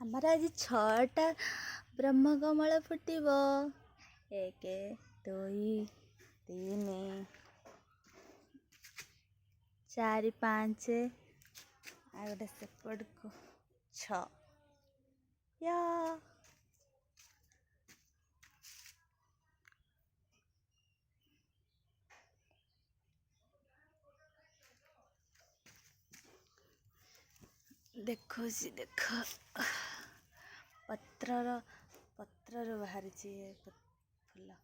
ଆମର ଆଜି 6ଟା ବ୍ରହ୍ମକମଳ ଫୁଟିବ। 1 2 3 4 5 ଆଉ ଗୋଟେ ସେପଟକୁ 6 ୟା ଦେଖୁଛି ଦେଖ ପତ୍ରରୁ ବାହାରିଛି ଫୁଲ।